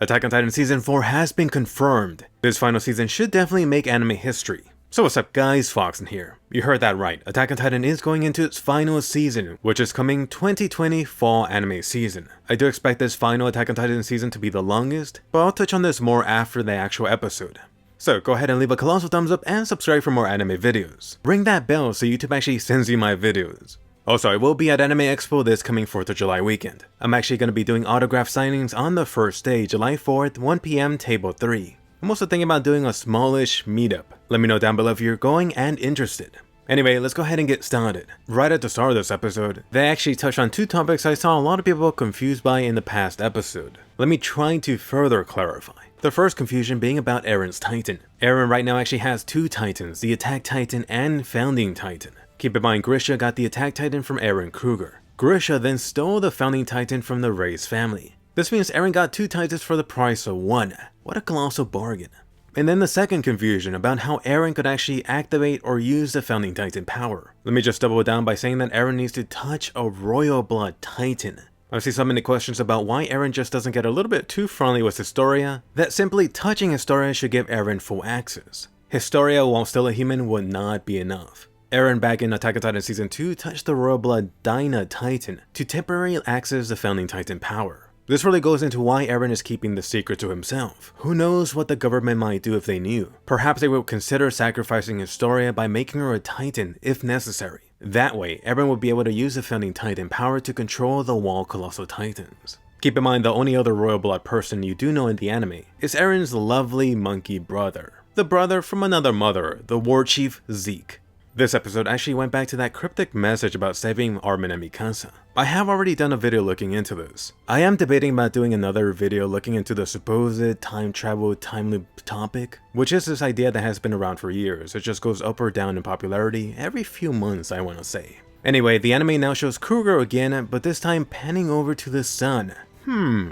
Attack on Titan Season 4 has been confirmed. This final season should definitely make anime history. So what's up guys, Foxen here. You heard that right, Attack on Titan is going into its final season, which is coming 2020 fall anime season. I do expect this final Attack on Titan season to be the longest, but I'll touch on this more after the actual episode. So go ahead and leave a colossal thumbs up and subscribe for more anime videos. Ring that bell so YouTube actually sends you my videos. Also, I will be at Anime Expo this coming 4th of July weekend. I'm actually going to be doing autograph signings on the first day, July 4th, 1 PM, table 3. I'm also thinking about doing a smallish meetup. Let me know down below if you're going and interested. Anyway, let's go ahead and get started. Right at the start of this episode, they actually touched on two topics I saw a lot of people confused by in the past episode. Let me try to further clarify. The first confusion being about Eren's Titan. Eren right now actually has two Titans, the Attack Titan and Founding Titan. Keep in mind, Grisha got the Attack Titan from Eren Kruger. Grisha then stole the Founding Titan from the Ray's family. This means Eren got two Titans for the price of one. What a colossal bargain. And then the second confusion about how Eren could actually activate or use the Founding Titan power. Let me just double down by saying that Eren needs to touch a royal blood Titan. I see so many questions about why Eren just doesn't get a little bit too friendly with Historia, that simply touching Historia should give Eren full access. Historia, while still a human, would not be enough. Eren back in Attack on Titan Season 2 touched the royal blood Dina Titan to temporarily access the Founding Titan power. This really goes into why Eren is keeping the secret to himself. Who knows what the government might do if they knew. Perhaps they would consider sacrificing Historia by making her a Titan if necessary. That way, Eren would be able to use the Founding Titan power to control the Wall Colossal Titans. Keep in mind the only other royal blood person you do know in the anime is Eren's lovely monkey brother. The brother from another mother, the war chief Zeke. This episode actually went back to that cryptic message about saving Armin and Mikasa. I have already done a video looking into this. I am debating about doing another video looking into the supposed time travel time loop topic, which is this idea that has been around for years. It just goes up or down in popularity every few months, I want to say. Anyway, the anime now shows Kruger again, but this time panning over to the sun.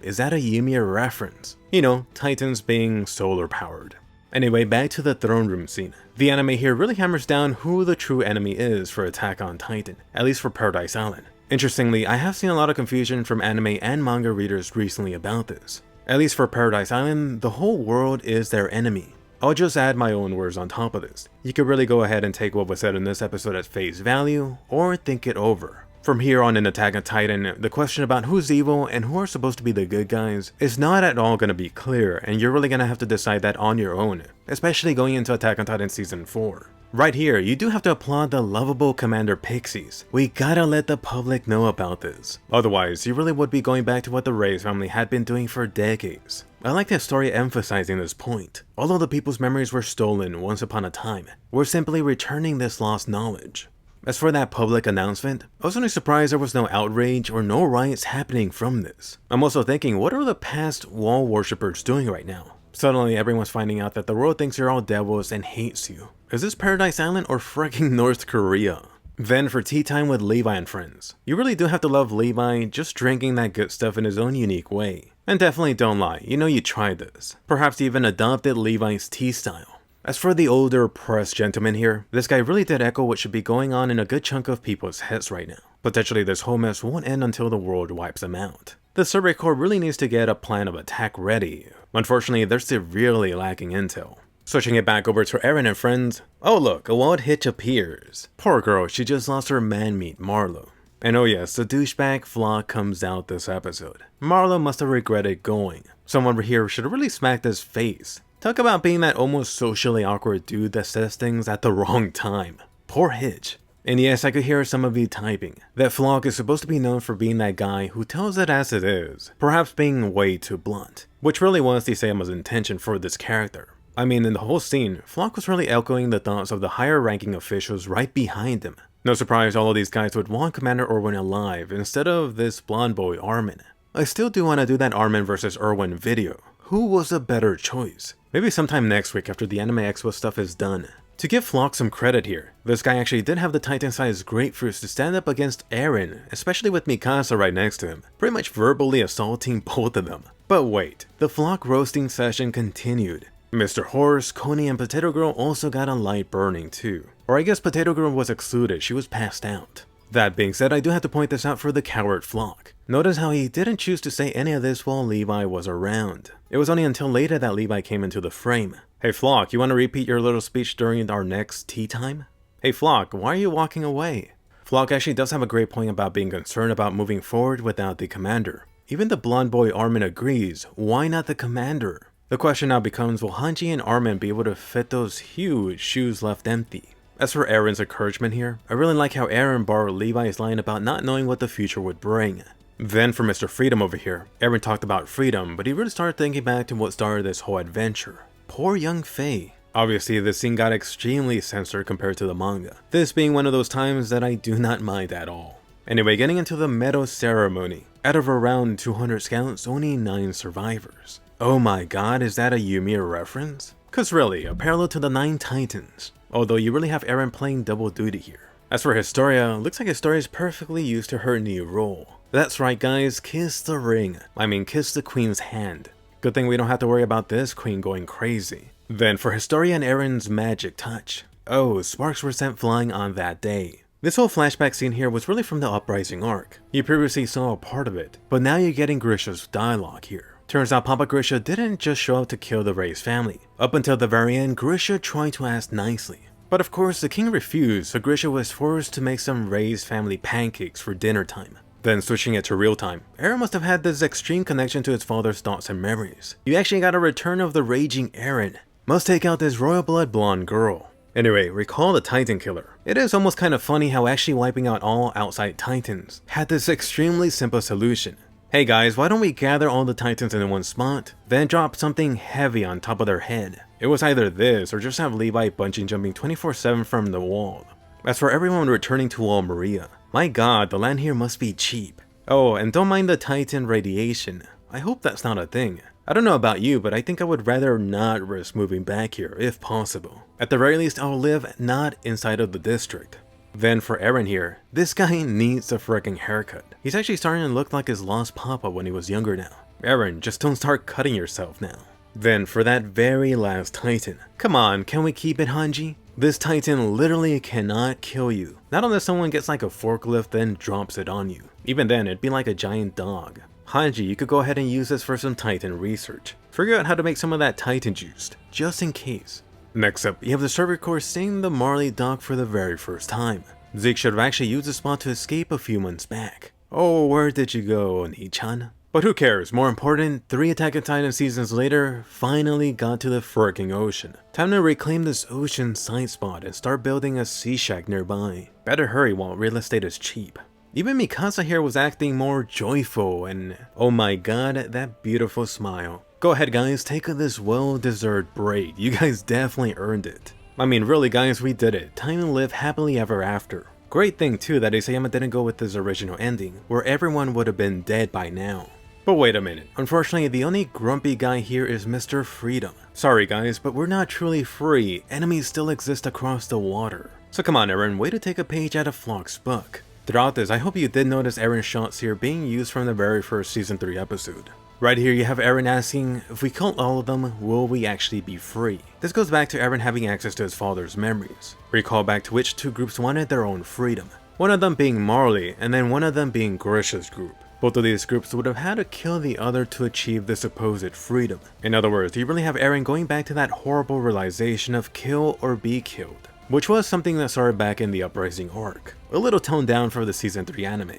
Is that a Ymir reference? You know, Titans being solar powered. Anyway, back to the throne room scene. The anime here really hammers down who the true enemy is for Attack on Titan, at least for Paradise Island. Interestingly, I have seen a lot of confusion from anime and manga readers recently about this. At least for Paradise Island, the whole world is their enemy. I'll just add my own words on top of this. You could really go ahead and take what was said in this episode at face value, or think it over. From here on in Attack on Titan, the question about who's evil and who are supposed to be the good guys is not at all going to be clear, and you're really going to have to decide that on your own, especially going into Attack on Titan Season 4. Right here, you do have to applaud the lovable Commander Pixies. We gotta let the public know about this. Otherwise, you really would be going back to what the Ray's family had been doing for decades. I like that story emphasizing this point. Although the people's memories were stolen once upon a time, we're simply returning this lost knowledge. As for that public announcement, I was only surprised there was no outrage or no riots happening from this. I'm also thinking, what are the past wall worshippers doing right now? Suddenly everyone's finding out that the world thinks you're all devils and hates you. Is this Paradise Island or freaking North Korea? Then for tea time with Levi and friends. You really do have to love Levi just drinking that good stuff in his own unique way. And definitely don't lie, you know you tried this. Perhaps even adopted Levi's tea style. As for the older press gentleman here, this guy really did echo what should be going on in a good chunk of people's heads right now. Potentially this whole mess won't end until the world wipes them out. The Survey Corps really needs to get a plan of attack ready. Unfortunately, they're severely lacking intel. Switching it back over to Eren and friends. Oh look, a wild hitch appears. Poor girl, she just lost her man-meat, Marlo. And oh yes, the douchebag Flock comes out this episode. Marlo must have regretted going. Someone here should have really smacked his face. Talk about being that almost socially awkward dude that says things at the wrong time. Poor Hitch. And yes, I could hear some of you typing. That Flock is supposed to be known for being that guy who tells it as it is, perhaps being way too blunt, which really was the Sayama's intention for this character. I mean, in the whole scene, Flock was really echoing the thoughts of the higher ranking officials right behind him. No surprise all of these guys would want Commander Erwin alive instead of this blonde boy Armin. I still do want to do that Armin vs Erwin video. Who was a better choice? Maybe sometime next week after the Anime Expo stuff is done. To give Flock some credit here, this guy actually did have the Titan-sized grapefruits to stand up against Eren, especially with Mikasa right next to him, pretty much verbally assaulting both of them. But wait, the Flock roasting session continued. Mr. Horse, Coney, and Potato Girl also got a light burning too. Or I guess Potato Girl was excluded, she was passed out. That being said, I do have to point this out for the coward Flock. Notice how he didn't choose to say any of this while Levi was around. It was only until later that Levi came into the frame. Hey Flock, you want to repeat your little speech during our next tea time? Hey Flock, why are you walking away? Flock actually does have a great point about being concerned about moving forward without the commander. Even the blonde boy Armin agrees, why not the commander? The question now becomes, will Hanji and Armin be able to fit those huge shoes left empty? As for Eren's encouragement here, I really like how Eren borrowed Levi's line about not knowing what the future would bring. Then for Mr. Freedom over here, Eren talked about freedom, but he really started thinking back to what started this whole adventure. Poor young Faye. Obviously, this scene got extremely censored compared to the manga, this being one of those times that I do not mind at all. Anyway, getting into the medal ceremony. Out of around 200 scouts, only 9 survivors. Oh my god, is that a Ymir reference? Cause really, a parallel to the 9 Titans. Although you really have Eren playing double duty here. As for Historia, looks like Historia is perfectly used to her new role. That's right guys, kiss the ring. I mean kiss the queen's hand. Good thing we don't have to worry about this queen going crazy. Then for Historia and Eren's magic touch. Oh, sparks were sent flying on that day. This whole flashback scene here was really from the Uprising arc. You previously saw a part of it, but now you're getting Grisha's dialogue here. Turns out Papa Grisha didn't just show up to kill the Ray's family. Up until the very end, Grisha tried to ask nicely. But of course, the king refused, so Grisha was forced to make some Ray's family pancakes for dinner time. Then switching it to real time, Eren must have had this extreme connection to his father's thoughts and memories. You actually got a return of the raging Eren. Must take out this royal blood blonde girl. Anyway, recall the Titan killer. It is almost kind of funny how actually wiping out all outside Titans had this extremely simple solution. Hey guys, why don't we gather all the Titans in one spot, then drop something heavy on top of their head? It was either this or just have Levi bungee jumping 24/7 from the wall. As for everyone returning to Wall Maria, my god, the land here must be cheap. Oh, and don't mind the Titan radiation. I hope that's not a thing. I don't know about you, but I think I would rather not risk moving back here if possible. At the very least, I'll live not inside of the district. Then for Eren here, this guy needs a freaking haircut. He's actually starting to look like his lost papa when he was younger now. Eren, just don't start cutting yourself now. Then for that very last Titan, come on, can we keep it Hanji? This Titan literally cannot kill you. Not unless someone gets like a forklift then drops it on you. Even then, it'd be like a giant dog. Hanji, you could go ahead and use this for some Titan research. Figure out how to make some of that Titan juice, just in case. Next up, you have the server core seeing the Marley dock for the very first time. Zeke should have actually used the spot to escape a few months back. Oh, where did you go, Oni-chan? But who cares? More important, 3 Attack on Titan seasons later, finally got to the freaking ocean. Time to reclaim this ocean side spot and start building a sea shack nearby. Better hurry while real estate is cheap. Even Mikasa here was acting more joyful and oh my god, that beautiful smile. Go ahead guys, take this well-deserved break. You guys definitely earned it. I mean really guys, we did it. Time to live happily ever after. Great thing too that Isayama didn't go with his original ending, where everyone would have been dead by now. But wait a minute, unfortunately the only grumpy guy here is Mr. Freedom. Sorry guys, but we're not truly free. Enemies still exist across the water. So come on Eren, way to take a page out of Flock's book. Throughout this, I hope you did notice Eren's shots here being used from the very first season 3 episode. Right here you have Eren asking, if we kill all of them, will we actually be free? This goes back to Eren having access to his father's memories. Recall back to which 2 groups wanted their own freedom. One of them being Marley, and then one of them being Grisha's group. Both of these groups would have had to kill the other to achieve the supposed freedom. In other words, you really have Eren going back to that horrible realization of kill or be killed, which was something that started back in the Uprising arc. A little toned down for the season 3 anime.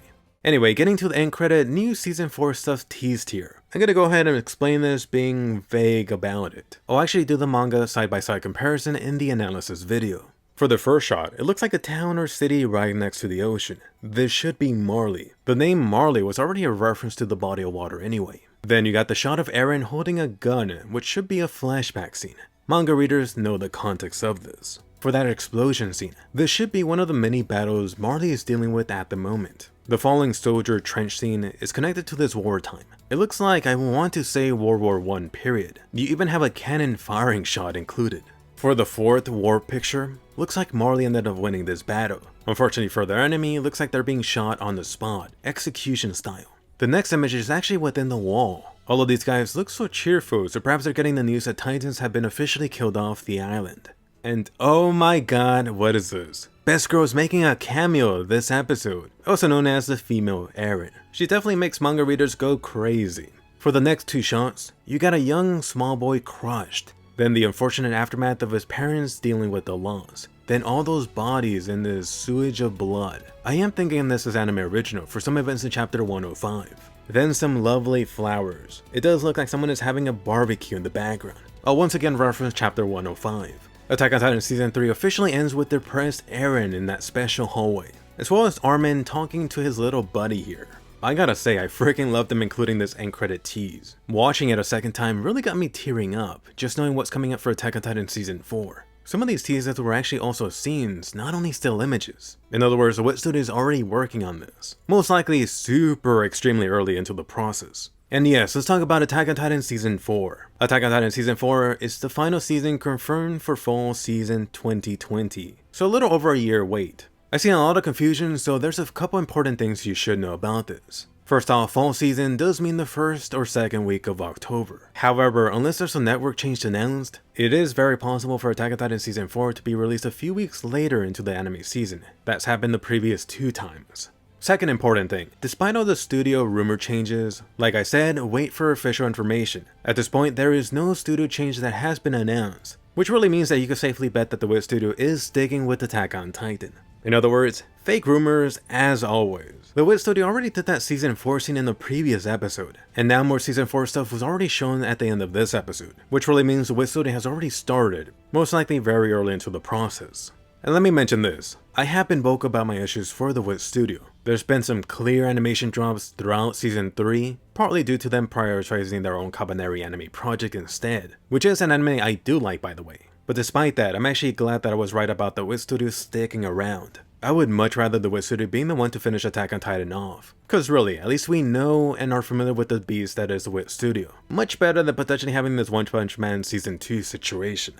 Anyway, getting to the end credit, new season 4 stuff teased here. I'm gonna go ahead and explain this being vague about it. I'll actually do the manga side-by-side comparison in the analysis video. For the first shot, it looks like a town or city right next to the ocean. This should be Marley. The name Marley was already a reference to the body of water anyway. Then you got the shot of Eren holding a gun, which should be a flashback scene. Manga readers know the context of this. For that explosion scene, this should be one of the many battles Marley is dealing with at the moment. The falling soldier trench scene is connected to this wartime. It looks like I want to say World War I period. You even have a cannon firing shot included. For the 4th war picture, looks like Marley ended up winning this battle. Unfortunately for their enemy, looks like they're being shot on the spot, execution style. The next image is actually within the wall. All of these guys look so cheerful, so perhaps they're getting the news that Titans have been officially killed off the island. And oh my god, what is this? Best Girl is making a cameo this episode, also known as the female Eren. She definitely makes manga readers go crazy. For the next 2 shots, you got a young small boy crushed, then the unfortunate aftermath of his parents dealing with the loss, then all those bodies in this sewage of blood. I am thinking this is anime original for some events in chapter 105. Then some lovely flowers. It does look like someone is having a barbecue in the background. I'll once again reference chapter 105. Attack on Titan Season 3 officially ends with depressed Eren in that special hallway, as well as Armin talking to his little buddy here. I gotta say, I freaking love them including this end credit tease. Watching it a second time really got me tearing up, just knowing what's coming up for Attack on Titan Season 4. Some of these teasers were actually also scenes, not only still images. In other words, the Wit Studio is already working on this, most likely super extremely early into the process. And yes, let's talk about Attack on Titan Season 4. Attack on Titan Season 4 is the final season confirmed for fall season 2020, so a little over a year wait. I've seen a lot of confusion, so there's a couple important things you should know about this. First off, fall season does mean the first or second week of October. However, unless there's a network change announced, it is very possible for Attack on Titan Season 4 to be released a few weeks later into the anime season. That's happened the previous 2 times. Second important thing, despite all the studio rumor changes, like I said, wait for official information. At this point, there is no studio change that has been announced, which really means that you can safely bet that the Wit Studio is sticking with Attack on Titan. In other words, fake rumors as always. The Wit Studio already did that season 4 scene in the previous episode, and now more season 4 stuff was already shown at the end of this episode, which really means the Wit Studio has already started, most likely very early into the process. And let me mention this, I have been vocal about my issues for the Wit Studio. There's been some clear animation drops throughout season 3, partly due to them prioritizing their own Kabaneri anime project instead, which is an anime I do like by the way. But despite that, I'm actually glad that I was right about the Wit Studio sticking around. I would much rather the Wit Studio being the one to finish Attack on Titan off. Cause really, at least we know and are familiar with the beast that is the Wit Studio. Much better than potentially having this One Punch Man Season 2 situation.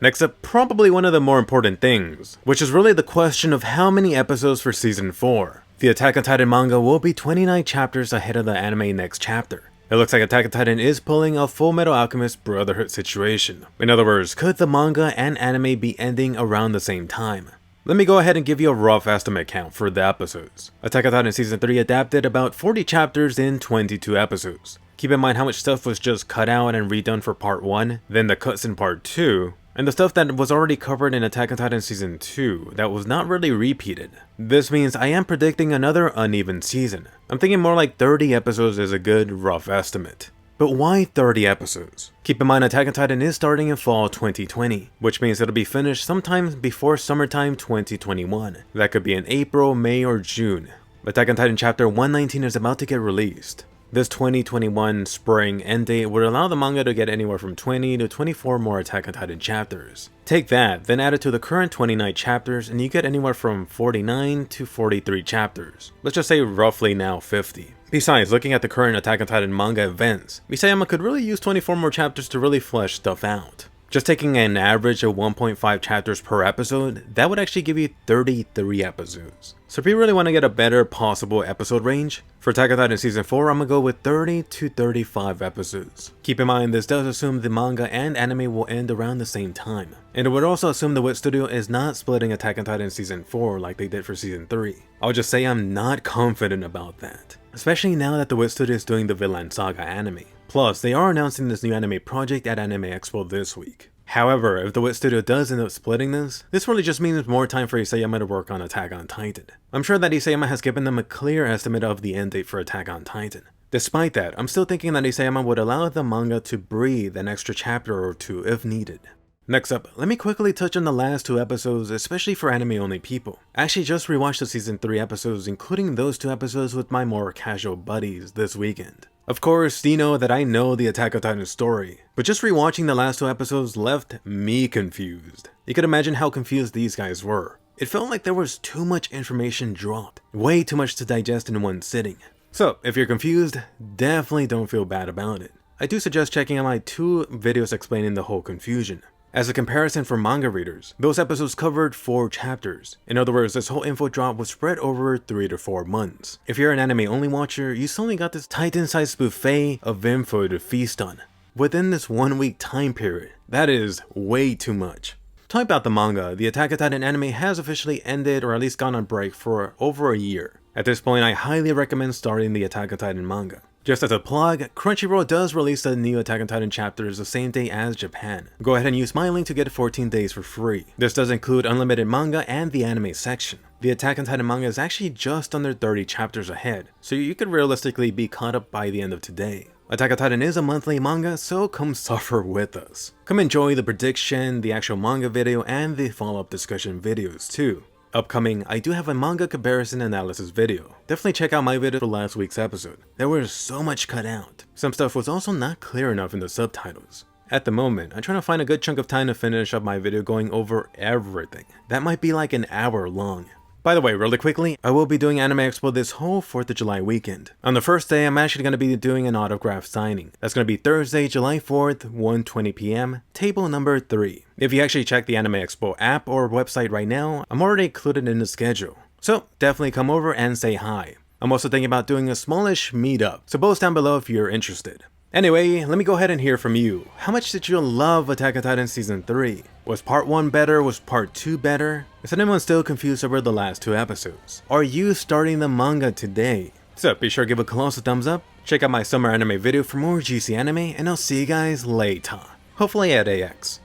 Next up, probably one of the more important things, which is really the question of how many episodes for Season 4. The Attack on Titan manga will be 29 chapters ahead of the anime next chapter. It looks like Attack on Titan is pulling a Full Metal Alchemist Brotherhood situation. In other words, could the manga and anime be ending around the same time? Let me go ahead and give you a rough estimate count for the episodes. Attack on Titan Season 3 adapted about 40 chapters in 22 episodes. Keep in mind how much stuff was just cut out and redone for part 1, then the cuts in part 2, and the stuff that was already covered in Attack on Titan Season 2 that was not really repeated. This means I am predicting another uneven season. I'm thinking more like 30 episodes is a good rough estimate. But why 30 episodes? Keep in mind Attack on Titan is starting in fall 2020, which means it'll be finished sometime before summertime 2021. That could be in April, May, or June. Attack on Titan chapter 119 is about to get released. This 2021 spring end date would allow the manga to get anywhere from 20 to 24 more Attack on Titan chapters. Take that, then add it to the current 29 chapters and you get anywhere from 49 to 43 chapters. Let's just say roughly now 50. Besides, looking at the current Attack on Titan manga events, Isayama could really use 24 more chapters to really flesh stuff out. Just taking an average of 1.5 chapters per episode, that would actually give you 33 episodes. So if you really want to get a better possible episode range, for Attack on Titan Season 4 I'm gonna go with 30 to 35 episodes. Keep in mind this does assume the manga and anime will end around the same time. And it would also assume the Wit Studio is not splitting Attack on Titan Season 4 like they did for Season 3. I'll just say I'm not confident about that. Especially now that the Wit Studio is doing the Vinland Saga anime. Plus, they are announcing this new anime project at Anime Expo this week. However, if the Wit Studio does end up splitting this really just means more time for Isayama to work on Attack on Titan. I'm sure that Isayama has given them a clear estimate of the end date for Attack on Titan. Despite that, I'm still thinking that Isayama would allow the manga to breathe an extra chapter or 2 if needed. Next up, let me quickly touch on the last 2 episodes, especially for anime only people. I actually just rewatched the Season 3 episodes, including those 2 episodes with my more casual buddies this weekend. Of course, you know that I know the Attack on Titan story, but just rewatching the last 2 episodes left me confused. You could imagine how confused these guys were. It felt like there was too much information dropped, way too much to digest in one sitting. So, if you're confused, definitely don't feel bad about it. I do suggest checking out my 2 videos explaining the whole confusion. As a comparison for manga readers, those episodes covered 4 chapters. In other words, this whole info drop was spread over 3 to 4 months. If you're an anime only watcher, you suddenly got this Titan-sized buffet of info to feast on within this 1 week time period. That is way too much. talking about the manga, the Attack on Titan anime has officially ended or at least gone on break for over a year. At this point, I highly recommend starting the Attack on Titan manga. Just as a plug, Crunchyroll does release the new Attack on Titan chapters the same day as Japan. Go ahead and use my link to get 14 days for free. This does include unlimited manga and the anime section. The Attack on Titan manga is actually just under 30 chapters ahead, so you could realistically be caught up by the end of today. Attack on Titan is a monthly manga, so come suffer with us. Come enjoy the prediction, the actual manga video, and the follow-up discussion videos too. Upcoming, I do have a manga comparison analysis video. Definitely check out my video for last week's episode. There was so much cut out. Some stuff was also not clear enough in the subtitles. At the moment, I'm trying to find a good chunk of time to finish up my video going over everything. That might be like an hour long. By the way, really quickly, I will be doing Anime Expo this whole 4th of July weekend. On the first day, I'm actually going to be doing an autograph signing. That's going to be Thursday, July 4th, 1:20 p.m, table number 3. If you actually check the Anime Expo app or website right now, I'm already included in the schedule. So definitely come over and say hi. I'm also thinking about doing a smallish meetup, so post down below if you're interested. Anyway, let me go ahead and hear from you. How much did you love Attack on Titan Season 3? Was Part 1 better? Was Part 2 better? Is anyone still confused over the last 2 episodes? Are you starting the manga today? So be sure to give a colossal thumbs up, check out my summer anime video for more GC anime, and I'll see you guys later. Hopefully at AX.